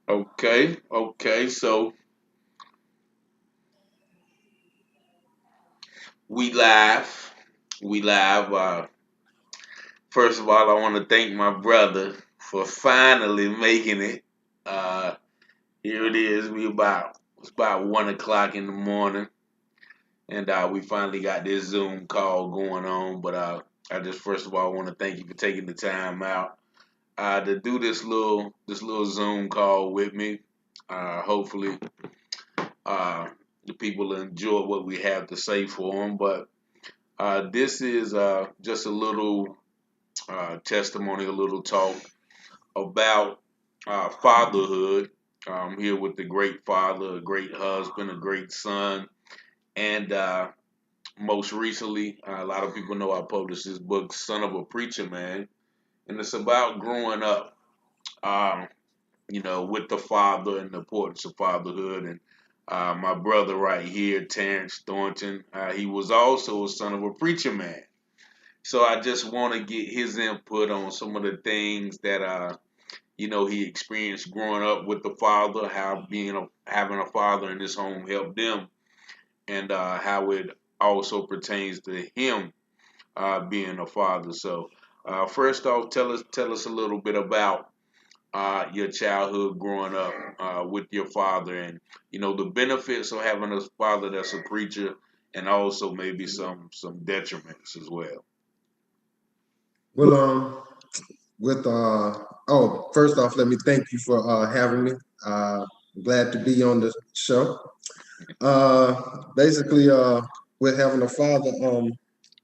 Okay. So we live. We live. First of all, I want to thank my brother for finally making it. Uh, Here it is. It's about 1 o'clock in the morning, and we finally got this Zoom call going on. But I just first of all want to thank you for taking the time out to do this little Zoom call with me. Hopefully, uh, the people will enjoy what we have to say for them. But this is just a little testimony, a little talk about fatherhood. Here with the great father, a great husband, a great son, and most recently, a lot of people know I published this book, "Son of a Preacher Man," and it's about growing up, um, with the father and the importance of fatherhood. And my brother right here, Terrance Thornton, he was also a son of a preacher man. So I just want to get his input on some of the things that he experienced growing up with the father, how having a father in his home helped them, and how it also pertains to him being a father. So first off, tell us a little bit about your childhood growing up with your father, and the benefits of having a father that's a preacher, and also maybe some detriments as well. Well, with first off, let me thank you for having me. Glad to be on the show. Basically, with having a father,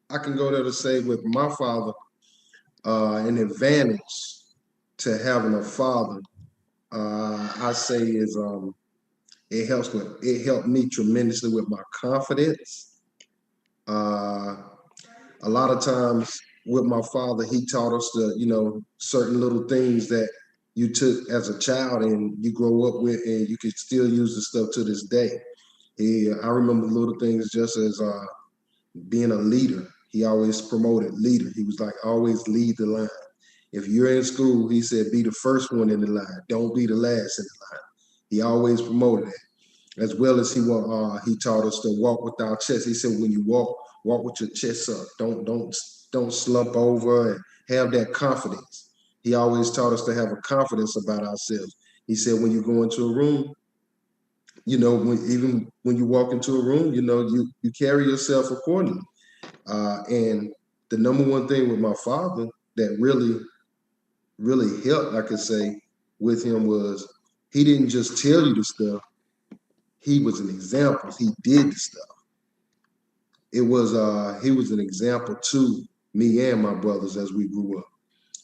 I can go there to say with my father, an advantage to having a father, I say is it helped me tremendously with my confidence. Uh, a lot of times with my father, he taught us certain little things that you took as a child and you grow up with, and you can still use the stuff to this day. I remember little things just as being a leader. He always promoted leader. He was like, always lead the line. If you're in school, he said, be the first one in the line. Don't be the last in the line. He always promoted that, as well as he taught us to walk with our chest. He said, when you walk with your chest up. Don't slump over and have that confidence. He always taught us to have a confidence about ourselves. He said, when you go into a room, even when you walk into a room, you carry yourself accordingly. And the number one thing with my father that really helped, I could say, with him was he didn't just tell you the stuff. He was an example. He did the stuff. He was an example to me and my brothers as we grew up.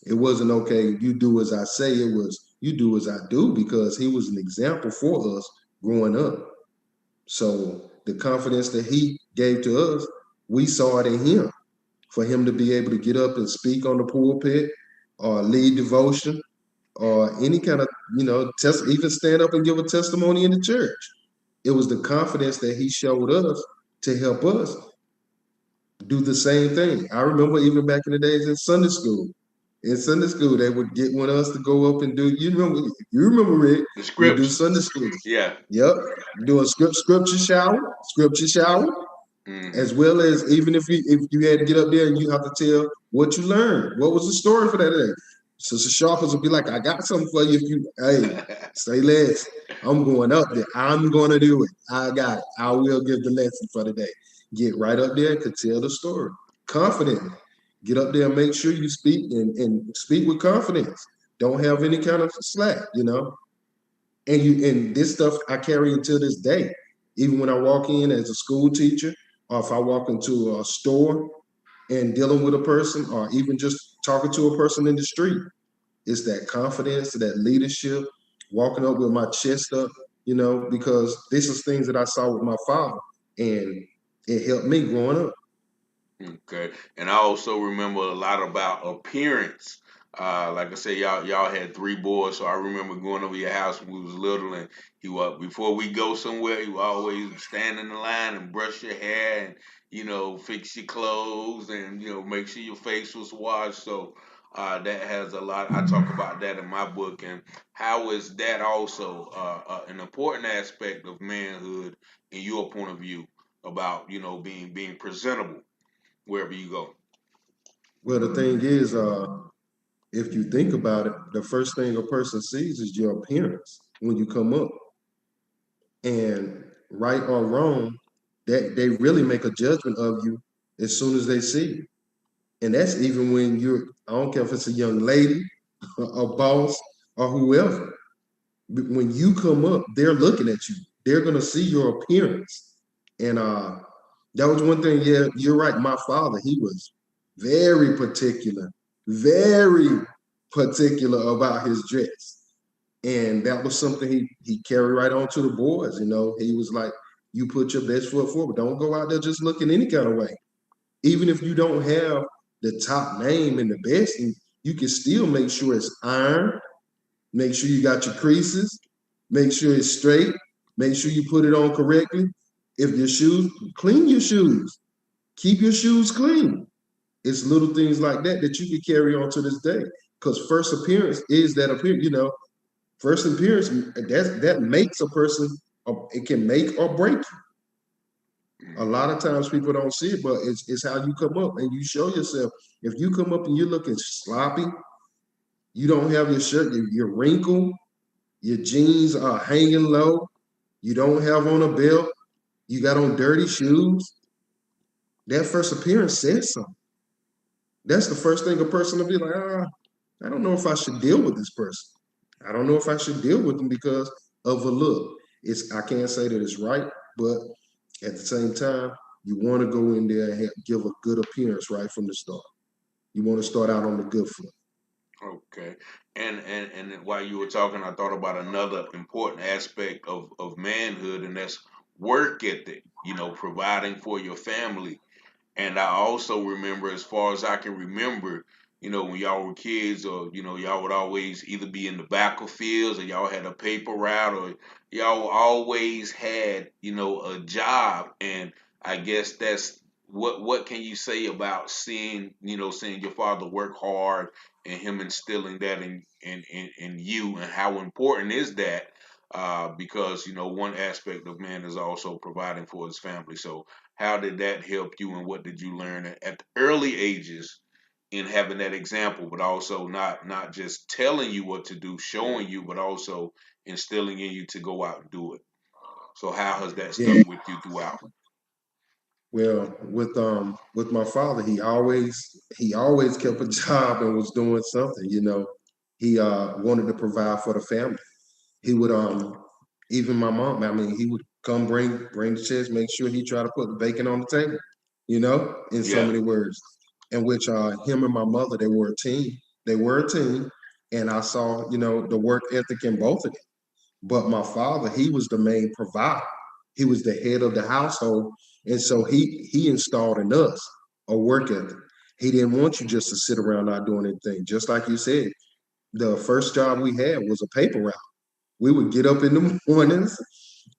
It wasn't okay, you do as I say. It was you do as I do, because he was an example for us growing up. So the confidence that he gave to us, we saw it in him. For him to be able to get up and speak on the pulpit or lead devotion or any kind of, even stand up and give a testimony in the church. It was the confidence that he showed us to help us do the same thing. I remember even back in the days in Sunday school. In Sunday school, they would get one of us to go up and do. You remember Rick? The We do scriptures, Sunday school. yeah. Yep, doing scripture shower, Hmm. as well as even if you had to get up there and you have to tell what you learned. What was the story for that day? So the sharpers will be like, I got something for you if you say less. I'm going up there. I'm gonna do it. I got it. I will give the lesson for the day. Get right up there and could tell the story confidently. Get up there and make sure you speak and speak with confidence. Don't have any kind of slack. And this stuff I carry until this day. Even when I walk in as a school teacher, or if I walk into a store and dealing with a person, or even just talking to a person in the street, it's that confidence, that leadership, walking up with my chest up, because this is things that I saw with my father, and it helped me growing up. Okay, and I also remember a lot about appearance. Like I said, y'all had three boys, so I remember going over your house when we was little, and he was before we go somewhere, you always stand in the line and brush your hair and fix your clothes and make sure your face was washed. So That has a lot. I talk about that in my book, and how is that also an important aspect of manhood in your point of view about being presentable wherever you go. Well, the thing is, if you think about it, the first thing a person sees is your appearance when you come up. And right or wrong, that they really make a judgment of you as soon as they see you. And that's even when I don't care if it's a young lady, a boss, or whoever. When you come up, they're looking at you. They're gonna see your appearance. And that was one thing, yeah, you're right. My father, he was very particular about his dress. And that was something he carried right on to the boys. He was like, you put your best foot forward. Don't go out there just looking any kind of way. Even if you don't have the top name and the best, and you can still make sure it's iron, make sure you got your creases, make sure it's straight, make sure you put it on correctly. If your shoes, clean your shoes, keep your shoes clean. It's little things like that that you can carry on to this day. Because first appearance is that appearance. First appearance that makes a person. It can make or break you. A lot of times people don't see it, but it's how you come up and you show yourself. If you come up and you're looking sloppy, you don't have your shirt, you're wrinkled, your jeans are hanging low, you don't have on a belt, you got on dirty shoes, that first appearance says something. That's the first thing a person will be like, I don't know if I should deal with this person. I don't know if I should deal with them because of a look. I can't say that it's right, but at the same time, you want to go in there and give a good appearance right from the start. You want to start out on the good foot. Okay. And while you were talking, I thought about another important aspect of manhood, and that's work ethic, providing for your family. And I also remember, as far as I can remember, when y'all were kids, or y'all would always either be in the back of fields, or y'all had a paper route, or y'all always had, a job. And I guess that's what can you say about seeing your father work hard and him instilling that in you, and how important is that? Because one aspect of man is also providing for his family. So how did that help you, and what did you learn at the early ages in having that example, but also not just telling you what to do, showing you, but also instilling in you to go out and do it? So how has that Yeah. stuck with you throughout? Well, with my father, he always kept a job and was doing something. He wanted to provide for the family. He would even my mom. I mean, he would come bring the checks, make sure he tried to put the bacon on the table. In so Yeah. many words, in which him and my mother, they were a team. They were a team, and I saw the work ethic in both of them. But my father, he was the main provider. He was the head of the household, and so he installed in us a work ethic. He didn't want you just to sit around not doing anything. Just like you said, the first job we had was a paper route. We would get up in the mornings.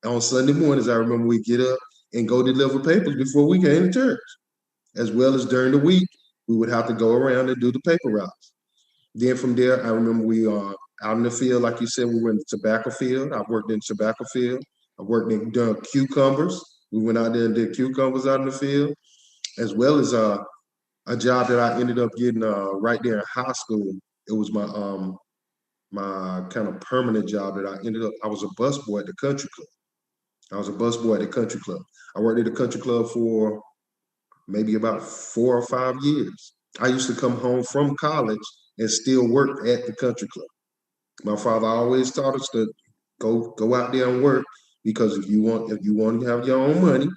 On Sunday mornings, I remember we get up and go deliver papers before we came to church. As well as during the week, we would have to go around and do the paper routes. Then from there, I remember we out in the field, like you said, we went to tobacco field. I worked in tobacco field. I worked in done cucumbers. We went out there and did cucumbers out in the field, as well as a job that I ended up getting right there in high school. It was my kind of permanent job that I was a bus boy at the country club. I was a bus boy at the country club. I worked at the country club for maybe about 4 or 5 years. I used to come home from college and still work at the country club. My father always taught us to go out there and work because if you want to have your own money,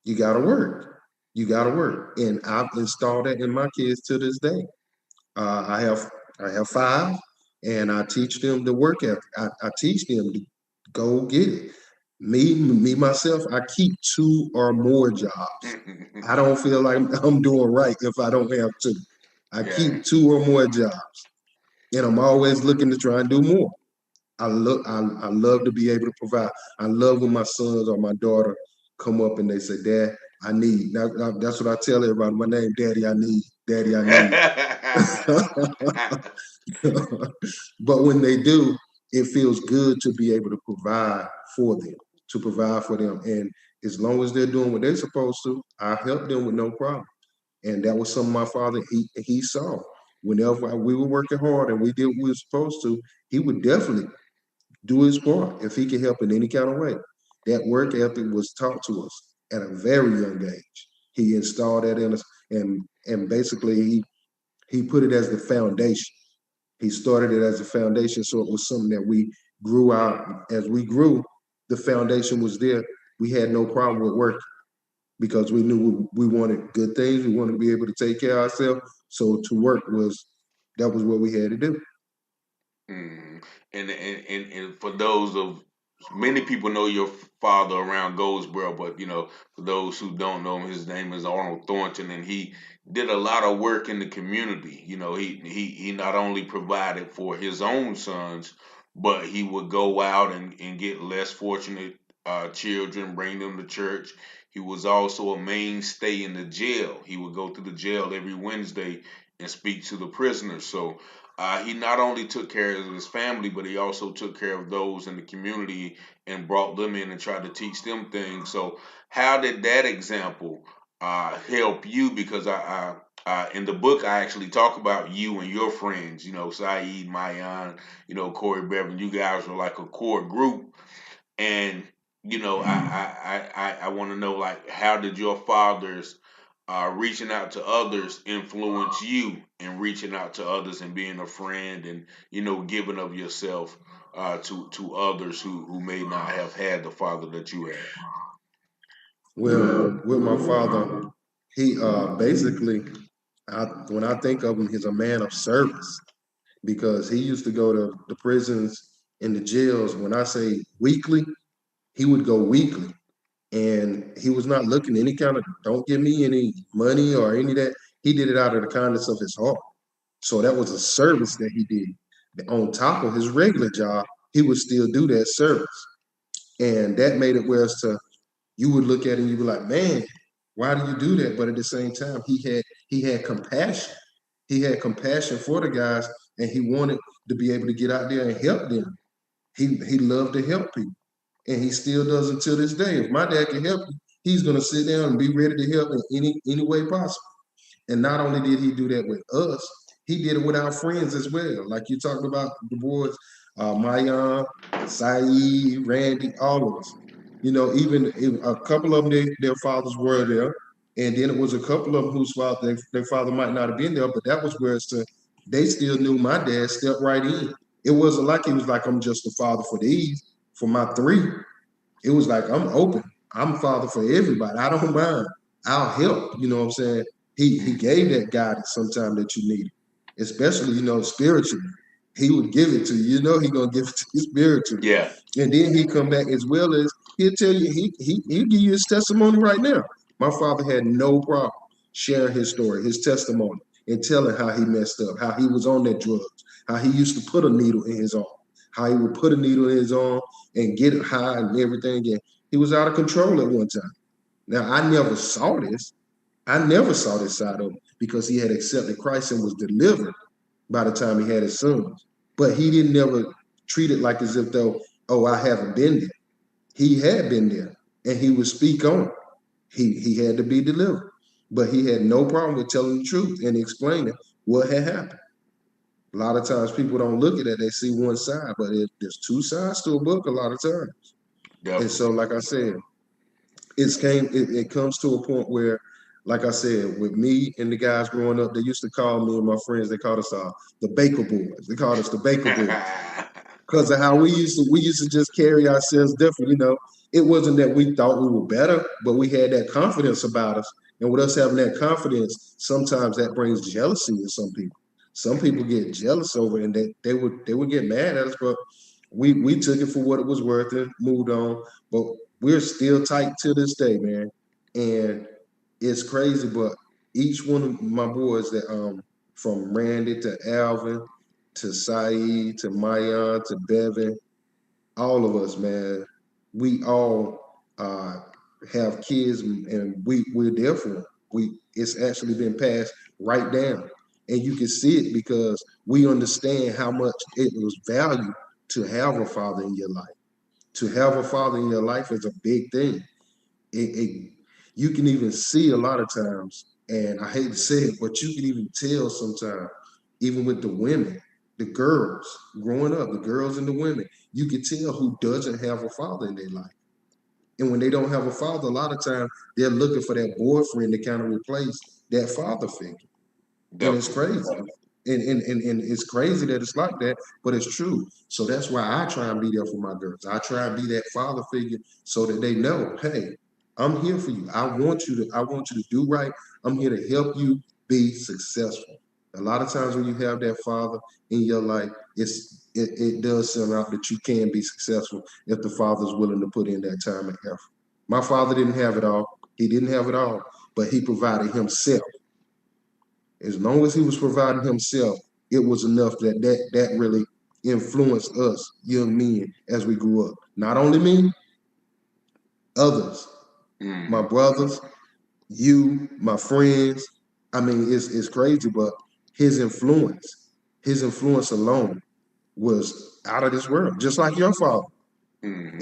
you gotta work. You gotta work. And I've installed that in my kids to this day. I have five, and I teach them the work ethic. I teach them to go get it. Me myself, I keep two or more jobs. I don't feel like I'm doing right if I don't have two. I Yeah. keep two or more jobs, and I'm always looking to try and do more. I love to be able to provide. I love when my sons or my daughter come up and they say, "Dad, I need. That's what I tell everybody. My name, Daddy. I need. Daddy. I need. But when they do, it feels good to be able to provide for them, And as long as they're doing what they're supposed to, I help them with no problem. And that was something my father he saw. Whenever we were working hard and we did what we were supposed to, he would definitely do his part if he could help in any kind of way. That work ethic was taught to us at a very young age. He installed that in us, and basically he put it as the foundation. He started it as a foundation, so it was something that we grew out. As we grew, the foundation was there. We had no problem with working because we knew we wanted good things. We wanted to be able to take care of ourselves. So to work was that was what we had to do. Mm. And for those of many people know your father around Goldsboro, but for those who don't know him, his name is Arnold Thornton, and he did a lot of work in the community. He not only provided for his own sons, but he would go out and get less fortunate children, bring them to church. He was also a mainstay in the jail. He would go to the jail every Wednesday and speak to the prisoners. So he not only took care of his family, but he also took care of those in the community and brought them in and tried to teach them things. So, how did that example help you? Because in the book, I actually talk about you and your friends. Saeed, Mayan, Corey Bevan. You guys were like a core group, and I want to know, like, how did your father's reaching out to others influence you in reaching out to others and being a friend and giving of yourself to others who may not have had the father that you had. Well, with my father, he basically, when I think of him, he's a man of service because he used to go to the prisons and the jails. When I say weekly, he would go weekly, and he was not looking any kind of don't give me any money or any of that. He did it out of the kindness of his heart. So that was a service that he did. On top of his regular job, he would still do that service. And that made it where it's to you would look at it and you'd be like, man, why do you do that? But at the same time, he had compassion. He had compassion for the guys and he wanted to be able to get out there and help them. He loved to help people. And he still does until this day. If my dad can help you, he's gonna sit down and be ready to help in any way possible. And not only did he do that with us, he did it with our friends as well. Like you talked about the boys, Mayan, Saeed, Randy, all of us. Even a couple of them, their fathers were there. And then it was a couple of them whose father, their father might not have been there, but that was where they still knew my dad stepped right in. It wasn't like he was like, I'm just the father for these, for my three. It was like I'm open. I'm father for everybody. I don't mind. I'll help. You know what I'm saying? He gave that guidance sometime that you needed, especially spiritually. He would give it to you. He gonna give it to you spiritually, Yeah, and then he come back as well as he'll tell you he'll give you his testimony right now. My father had no problem sharing his story, his testimony, and telling how he messed up, how he was on that drugs, how he used to put a needle in his arm, how he would put a needle in his arm and get it high and everything. And he was out of control at one time. Now, I never saw this. I never saw this side of him because he had accepted Christ and was delivered by the time he had his sons. But he didn't never treat it like as if though, oh, I haven't been there. He had been there and he would speak on it. He had to be delivered. But he had no problem with telling the truth and explaining what had happened. A lot of times people don't look at it, they see one side, but there's two sides to a book a lot of times. And so, definitely. like I said, it comes to a point where, like I said, with me and the guys growing up, they used to call me and my friends, they called us the Baker Boys. They called us the Baker Boys because of how we used to just carry ourselves different. It wasn't that we thought we were better, but we had that confidence about us. And with us having that confidence, sometimes that brings jealousy to some people. Some people get jealous over it and they would get mad at us, but we took it for what it was worth and moved on. But we're still tight to this day, man. And it's crazy, but each one of my boys that from Randy to Alvin to Saeed to Mayan to Bevan, all of us, man, we all have kids, and we're there for them. It's actually been passed right down, and you can see it because we understand how much it was valued to have a father in your life. To have a father in your life is a big thing. It you can even see a lot of times, and I hate to say it, but you can even tell sometimes, even with the women, the girls growing up, the girls and the women, you can tell who doesn't have a father in their life. And when they don't have a father, a lot of times they're looking for that boyfriend to kind of replace that father figure. And it's Definitely. crazy. And it's crazy that it's like that, but it's true. So that's why I try and be there for my girls. I try and be that father figure so that they know, hey, I'm here for you. I want you to do right. I'm here to help you be successful. A lot of times when you have that father in your life, it does sound out that you can be successful if the father's willing to put in that time and effort. My father didn't have it all. He didn't have it all, but he provided himself. As long as he was providing himself, it was enough that really influenced us young men as we grew up. Not only me, others, my Mm-hmm. brothers, you, my friends. I mean, it's crazy, but his influence, his influence alone was out of this world, just like your father. Mm-hmm.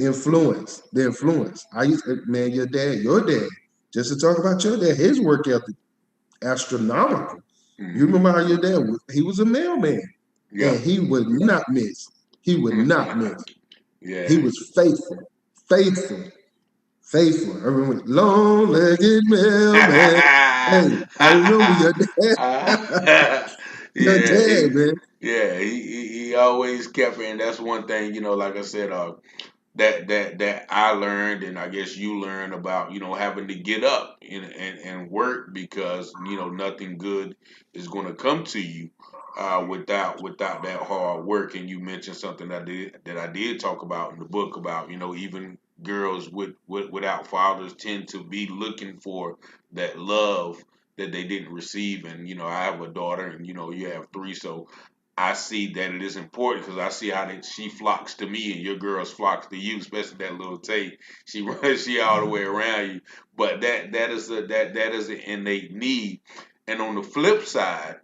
The influence. I used man, your dad, just to talk about your dad, his work ethic, astronomical. You Mm-hmm. remember how your dad was, he was a mailman Yeah. and he would not miss. He would not miss. He Yeah. was faithful, faithful, faithful. I remember long-legged mailman. Hey, I remember your dad, your Yeah, dad, man. he always kept it, and that's one thing, like I said, that I learned, and I guess you learned about, having to get up and work because nothing good is going to come to you without that hard work. And you mentioned something that I did talk about in the book about even girls without fathers tend to be looking for that love that they didn't receive. And I have a daughter, and you have three, so I see that it is important because I see how she flocks to me and your girls flocks to you, especially that little Tay. She runs, she all the way around you. But that is an innate need. And on the flip side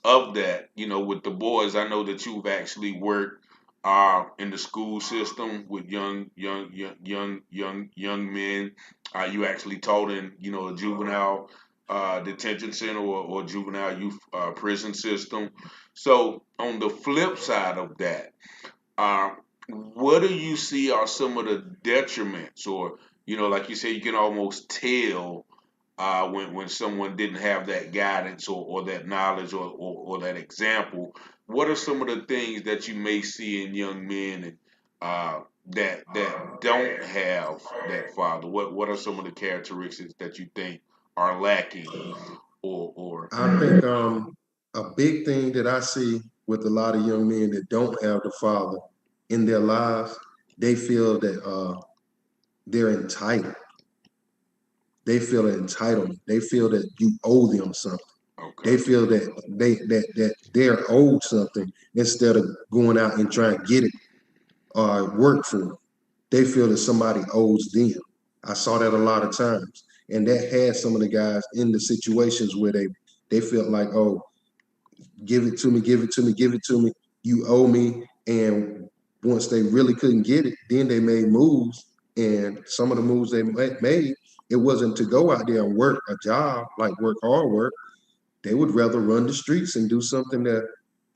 of that, with the boys, I know that you've actually worked in the school system with young men. You actually taught in a juvenile detention center or juvenile youth prison system. So on the flip side of that, uh, what do you see are some of the detriments, or like you said, you can almost tell when someone didn't have that guidance or that knowledge or that example. What are some of the things that you may see in young men and that don't have that father? What are some of the characteristics that you think are lacking or I think a big thing that I see with a lot of young men that don't have the father in their lives, they feel that they're entitled. They feel entitlement. They feel that you owe them something. They okay? feel that they're owed something instead of going out and trying to get it or work for it. They feel that somebody owes them. I saw that a lot of times, and that had some of the guys in the situations where they felt like, oh, give it to me, give it to me, give it to me. You owe me. And once they really couldn't get it, then they made moves. And some of the moves they made, it wasn't to go out there and work a job, like work hard work. They would rather run the streets and do something that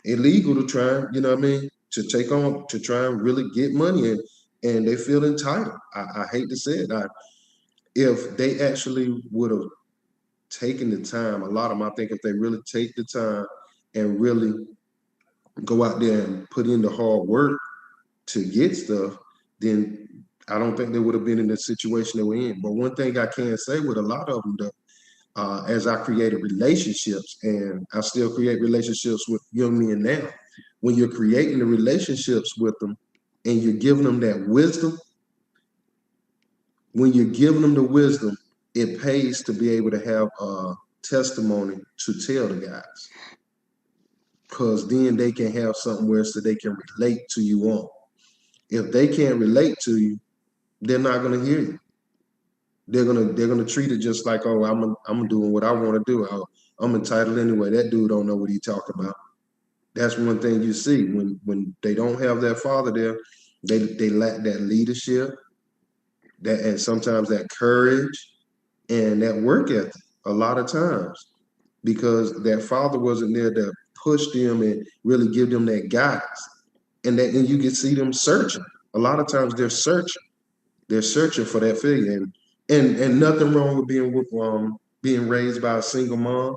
illegal to try, you know what I mean, to take on, to try and really get money and they feel entitled. I hate to say it. If they actually would have taken the time, a lot of them, I think if they really take the time and really go out there and put in the hard work to get stuff, then I don't think they would have been in the situation they were in. But one thing I can say with a lot of them, though, as I created relationships, and I still create relationships with young men now. When you're creating the relationships with them and you're giving them that wisdom, when you're giving them the wisdom, it pays to be able to have a testimony to tell the guys, because then they can have something where so they can relate to you on. If they can't relate to you, they're not going to hear you. they're gonna treat it just like, oh, I'm doing what I want to do. I'm entitled anyway. That dude don't know what he talking about. That's one thing you see when they don't have that father there. They lack that leadership, that and sometimes that courage and that work ethic a lot of times because that father wasn't there to push them and really give them that guidance. And you can see them searching. A lot of times they're searching for that figure, and nothing wrong with being raised by a single mom.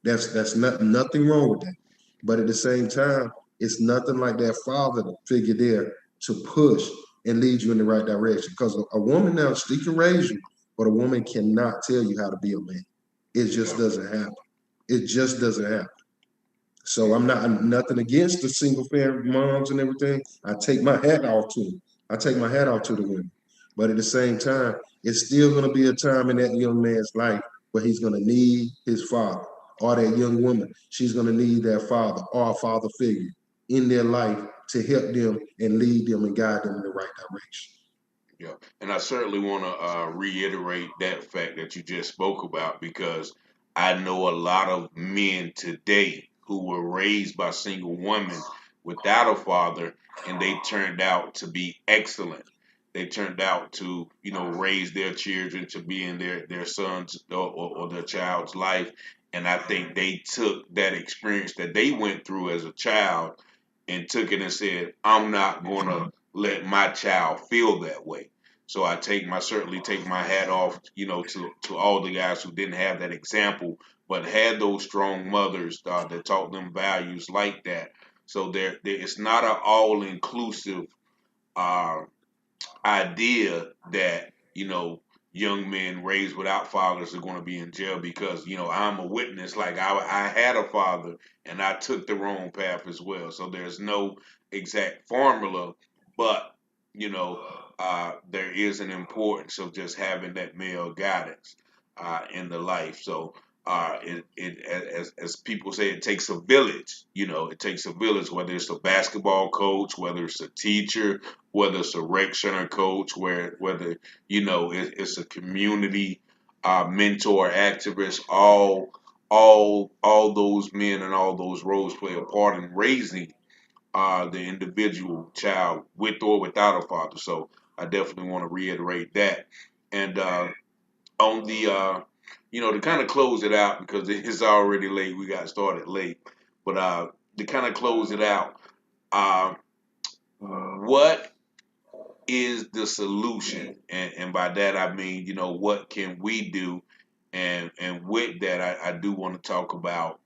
That's nothing wrong with that. But at the same time, it's nothing like that father figure there to push and lead you in the right direction. Because a woman now, she can raise you, but a woman cannot tell you how to be a man. It just Yeah. doesn't happen. It just doesn't happen. So I'm nothing against the single parent moms and everything. I take my hat off to them. I take my hat off to the women. But at the same time, it's still going to be a time in that young man's life where he's going to need his father, or that young woman. She's going to need that father or a father figure in their life to help them and lead them and guide them in the right direction. Yeah, and I certainly want to reiterate that fact that you just spoke about because I know a lot of men today who were raised by single women without a father, and they turned out to be excellent. They turned out to, raise their children to be in their son's or their child's life. And I think they took that experience that they went through as a child and took it and said, I'm not going to let my child feel that way. So certainly take my hat off, to all the guys who didn't have that example, but had those strong mothers that taught them values like that. So it's not an all inclusive uh, idea that young men raised without fathers are going to be in jail because I'm a witness. Like I had a father and I took the wrong path as well. So there's no exact formula, but you know there is an importance of just having that male guidance in the life. So as people say, it takes a village. It takes a village, whether it's a basketball coach, whether it's a teacher, whether it's a rec center coach, whether it's a community mentor, activist, all those men and all those roles play a part in raising the individual child with or without a father. So I definitely want to reiterate that. And on the to kind of close it out because it's already late. We got started late, but to kind of close it out, uh, what is the solution? And by that I mean, what can we do? And with that, I do want to talk about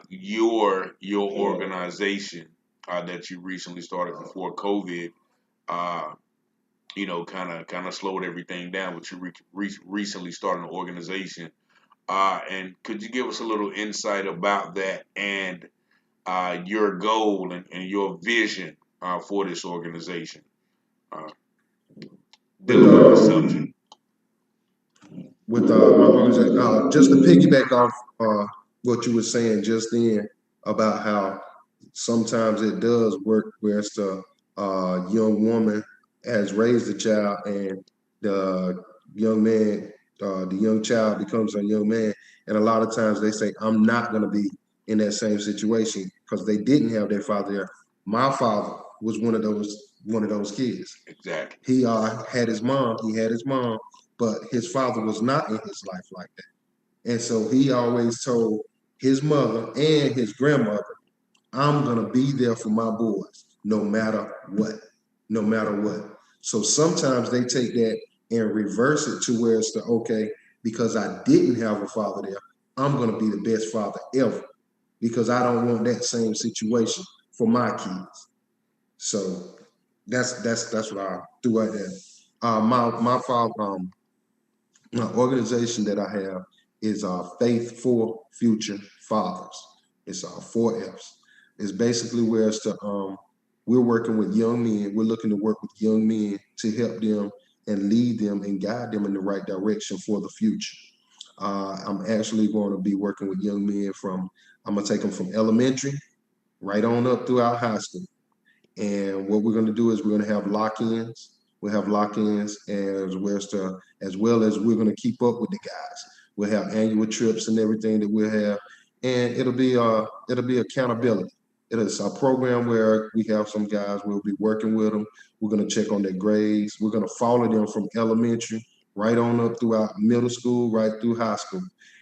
your organization that you recently started before COVID. Uh, kind of slowed everything down, but you recently started an organization. And could you give us a little insight about that and your goal and your vision for this organization? Uh, With Dealing with the subject. my organization, just to piggyback off what you were saying just then about how sometimes it does work where it's the young woman has raised a child and the young man, the young child becomes a young man. And a lot of times they say, I'm not going to be in that same situation because they didn't have their father there. My father was one of those kids. Exactly. He had his mom, but his father was not in his life like that. And so he always told his mother and his grandmother, I'm gonna be there for my boys no matter what, no matter what. So sometimes they take that and reverse it to where it's the okay, because I didn't have a father there, I'm gonna be the best father ever because I don't want that same situation for my kids. So that's what I do right there. My father, my organization that I have is Faith for Future Fathers. It's 4 F's. It's basically where it's we're working with young men. We're looking to work with young men to help them and lead them and guide them in the right direction for the future. I'm actually going to be working with young men I'm going to take them from elementary right on up throughout high school. And what we're going to do is we're going to have lock ins. We'll have lock-ins, as well as we're going to keep up with the guys. We'll have annual trips and everything that we'll have, and it'll be accountability. It is a program where we have some guys. We'll be working with them. We're going to check on their grades. We're going to follow them from elementary right on up throughout middle school, right through high school,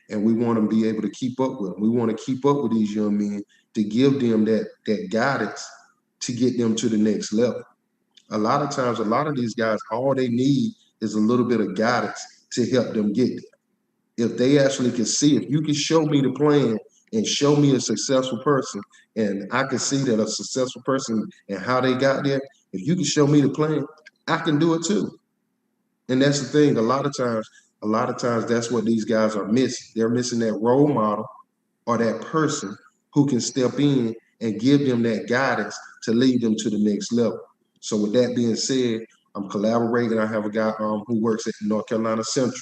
and we want to be able to keep up with them. We want to keep up with these young men to give them that guidance to get them to the next level. A lot of times, a lot of these guys, all they need is a little bit of guidance to help them get there. If they actually can see, if you can show me the plan and show me a successful person, and I can see that a successful person and how they got there, if you can show me the plan, I can do it too. And that's the thing. A lot of times that's what these guys are missing. They're missing that role model or that person who can step in and give them that guidance to lead them to the next level. So with that being said, I'm collaborating. I have a guy who works at North Carolina Central.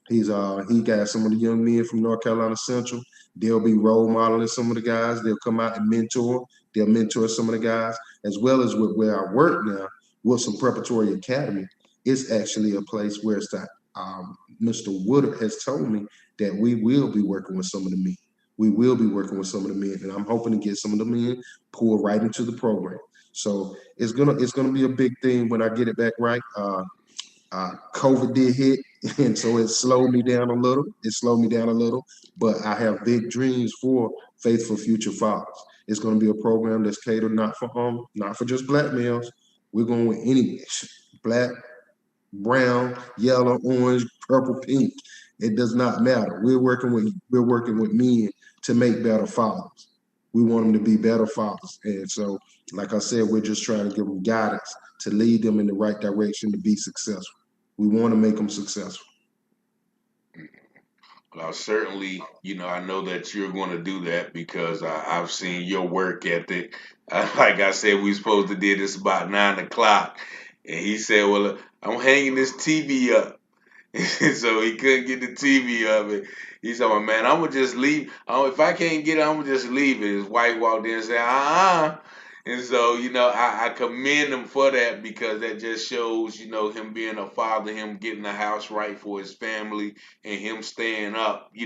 He got some of the young men from North Carolina Central. They'll be role modeling some of the guys. They'll come out and mentor. They'll mentor some of the guys, as well as with where I work now, Wilson Preparatory Academy. It's actually a place where it's that Mr. Woodard has told me that we will be working with some of the men. We will be working with some of the men, and I'm hoping to get some of the men pulled right into the program. So it's gonna be a big thing when I get it back right. COVID did hit, and so it slowed me down a little. It slowed me down a little, but I have big dreams for Faithful Future Fathers. It's going to be a program that's catered not for just black males. We're going with any black, brown, yellow, orange, purple, pink. It does not matter. We're working with men to make better fathers. We want them to be better fathers, and so, like I said, we're just trying to give them guidance to lead them in the right direction to be successful. We want to make them successful. Well, certainly, I know that you're going to do that because I've seen your work ethic. Like I said, we supposed to did this about 9 o'clock, and he said, "Well, I'm hanging this TV up." So he couldn't get the TV of it. He said, "Well, man, I'm gonna just leave. If I can't get it, I'm gonna just leave it." His wife walked in and said, "Uh-uh." And so, I commend him for that because that just shows, him being a father, him getting the house right for his family, and him staying up. He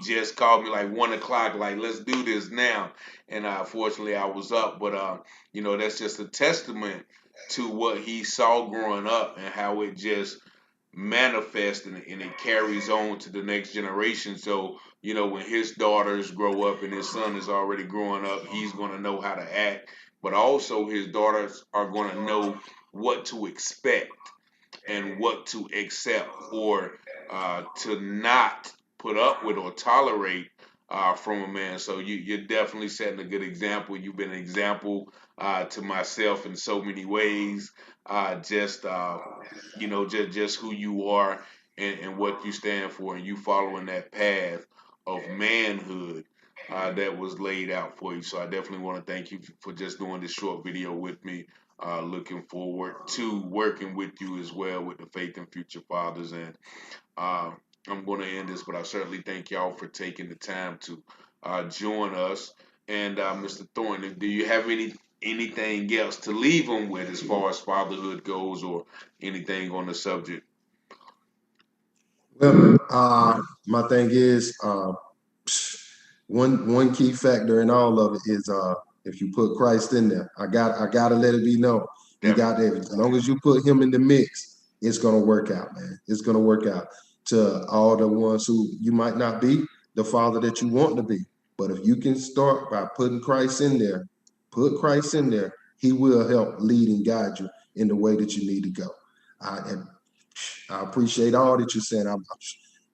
just called me like 1 o'clock, like, let's do this now. And fortunately, I was up. But, that's just a testament to what he saw growing up and how it just manifest and it carries on to the next generation. So, when his daughters grow up and his son is already growing up, he's going to know how to act. But also, his daughters are going to know what to expect and what to accept or to not put up with or tolerate from a man. So you're definitely setting a good example. You've been an example to myself in so many ways. Just who you are and what you stand for, and you following that path of manhood that was laid out for you. So I definitely want to thank you for just doing this short video with me. Looking forward to working with you as well with the Faith and Future Fathers. And uh, I'm going to end this, but I certainly thank y'all for taking the time to join us. And Mr. Thornton, do you have anything else to leave them with as far as fatherhood goes, or anything on the subject? Well, my thing is, one key factor in all of it is if you put Christ in there. I gotta let it be known. You got Definitely. to, as long as you put him in the mix, it's gonna work out, man. It's gonna work out to all the ones who you might not be the father that you want to be. But if you can start by putting Christ in there, put Christ in there, he will help lead and guide you in the way that you need to go. And I appreciate all that you're saying.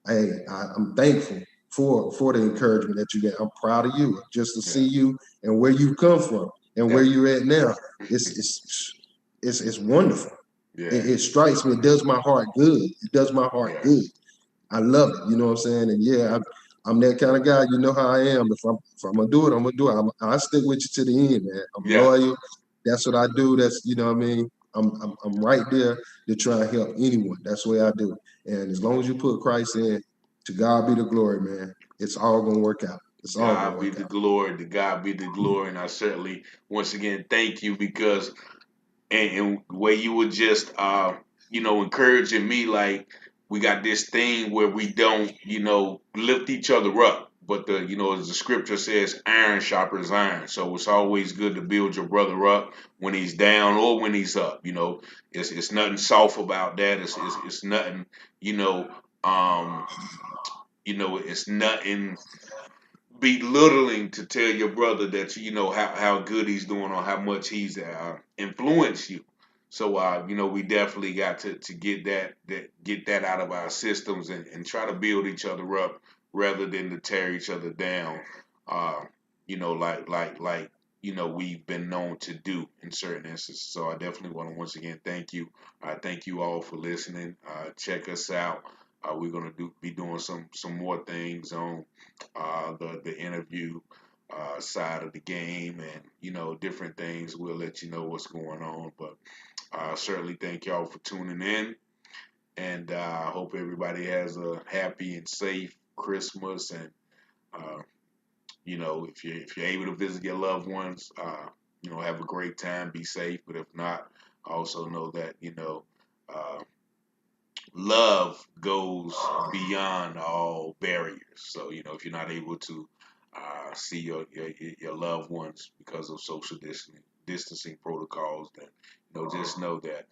I'm thankful for the encouragement that you get. I'm proud of you just to Yeah. see you and where you've come from and where Definitely. you're at now. It's wonderful. Yeah. It strikes me. It does my heart good. It does my heart Yeah. good. I love it. You know what I'm saying? And yeah, I'm that kind of guy. You know how I am. If I'm gonna do it, I'm gonna do it. I stick with you to the end, man. I'm Yeah. loyal. That's what I do. That's what I mean. I'm right there to try and help anyone. That's the way I do it. And as long as you put Christ in, to God be the glory, man. It's all gonna work out. It's all gonna God be work the out. glory. To God be the glory. And I certainly, once again, thank you because and where you were just encouraging me, like we got this thing where we don't lift each other up, but as the scripture says, iron sharpens iron. So it's always good to build your brother up when he's down or when he's up. It's nothing soft about that. It's nothing, you know um it's nothing belittling to tell your brother that how good he's doing or how much he's influenced you. So we definitely got to get that out of our systems and try to build each other up rather than to tear each other down. Uh, like we've been known to do in certain instances. So I definitely want to once again thank you. Thank you all for listening. Check us out. We're gonna be doing some more things on the interview side of the game, and different things. We'll let you know what's going on, but certainly thank y'all for tuning in, and I hope everybody has a happy and safe Christmas. And uh, if you're able to visit your loved ones, have a great time, be safe. But if not, also know that Uh, love goes beyond all barriers. So if you're not able to see your loved ones because of social distancing protocols, then just know that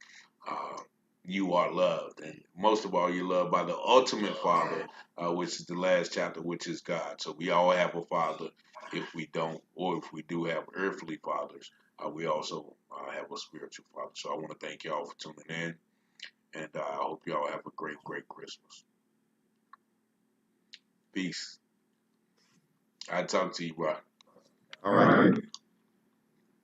uh, you are loved, and most of all, you're loved by the ultimate Father, which is the last chapter, which is God. So we all have a Father. If we don't, or if we do have earthly fathers, we also have a spiritual Father. So I want to thank y'all for tuning in. And I hope y'all have a great, great Christmas. Peace. I talk to you, bro. All right.